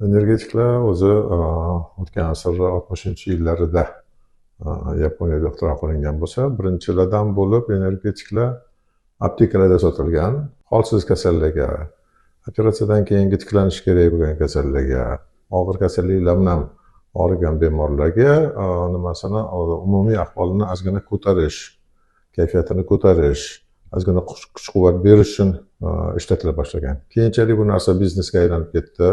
Energetiklar o'zi o'tgan asr 60-yillarida Yaponiyada ixtiro qilingan bo'lsa, birinchilardan bo'lib energetiklar aptekalarda sotilgan, holsiz kasallarga, operatsiyadan keyingi tiklanishi kerak bo'lgan kasallarga, og'ir kasalliklar bilan og'rigan bemorlarga nimasini umumiy ahvolini ozgina ko'tarish, kayfiyatini ko'tarish, ozgina kuch-quvvat berish uchun ishlatila boshlagan. Keyinchalik bu narsa biznesga aylanib ketdi.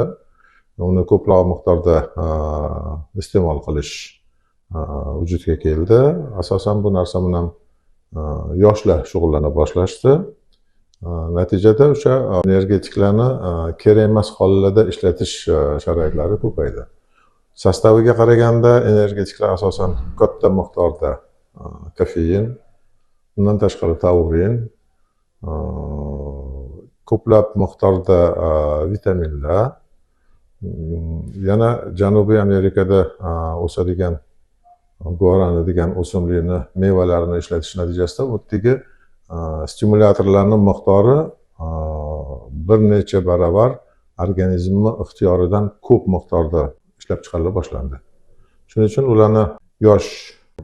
Uni ko'proq miqdorda iste'mol qilish vujudga keldi. Asosan bu narsa bilan yoshlar shug'ullana boshlashdi. Natijada o'sha energetiklarni kerak emas hollarda ishlatish sharoitlari ko'paydi. Sostaviga qaraganda energetiklar asosan katta miqdorda kofein, undan tashqari taurin, ko'plab miqdorda vitaminlar, yana Janubiy Amerikada o'sadigan guarani degan o'simlikni mevalarini ishlatish natijasida o'tdagi stimulyatorlarning miqdori bir necha barobar organizmni ixtiyoridan ko'p miqdorda ishlab chiqarila boshlandi. Shuning uchun ularni yosh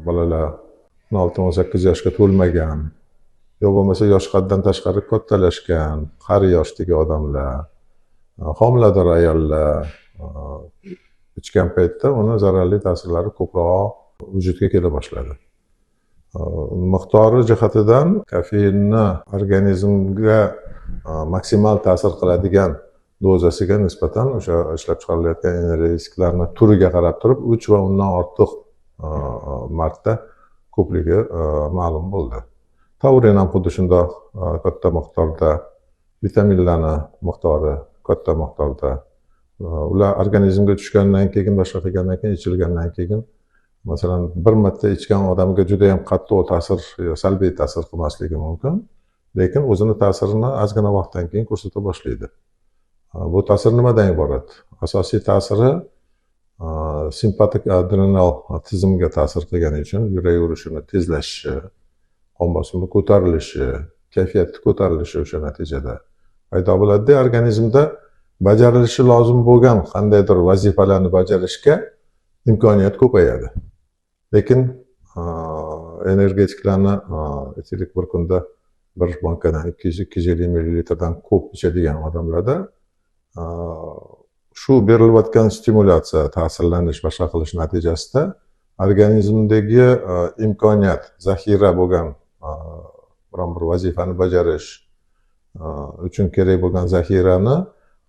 bolalar, 16-18 yoshga to'lmagan, yo bo'lmasa yosh haddan tashqari kattalashgan, qari yoshdagi odamlar, homilador ayollar ichgan paytda uni zararli ta'sirlari ko'proq vujudga kela boshladi. Miqdori jihatidan kofeinni organizmga maksimal ta'sir qiladigan dozasiga nisbatan o'sha ishlab chiqarilayotgan energetiklarni turiga qarab turib 3 va undan ortiq marta ko'pligi ma'lum bo'ldi. Taurin ham xuddi shundoq katta miqdorda, vitaminlarni miqdori katta miqdorda. Ular organizmga tushgandan keyin, boshqa qilgandan keyin, ichilgandan keyin, masalan, bir marta ichgan odamga juda ham qattiq ta'sir, salbiy ta'sir qilmasligi mumkin, lekin o'zini ta'sirini ozgina vaqtdan keyin ko'rsata boshlaydi. Bu ta'sir nimadan iborat? Asosiy ta'siri simpatik adrenal tizimga ta'sir qilgani uchun yurak urishini tezlashishi, qon bosimi ko'tarilishi, kayfiyati ko'tarilishi o'sha natijada paydo bo'ladi. Organizmda bajarilishi lozim bo'lgan qandaydir vazifalarni bajarishga imkoniyat ko'payadi. Lekin energetiklarni aytaylik bir kunda bir bankadan 200-250 millilitrdan ko'p ichadigan odamlarda shu berilayotgan stimulyatsiya, ta'sirlanish, boshqa qilish natijasida organizmdagi imkoniyat, zaxira bo'lgan biron bir vazifani bajarish uchun kerak bo'lgan zaxirani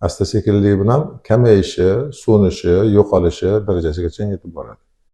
asta-sekinlik bilan kamayishi, so'nishi, yo'qolishi darajasigacha yetib boradi.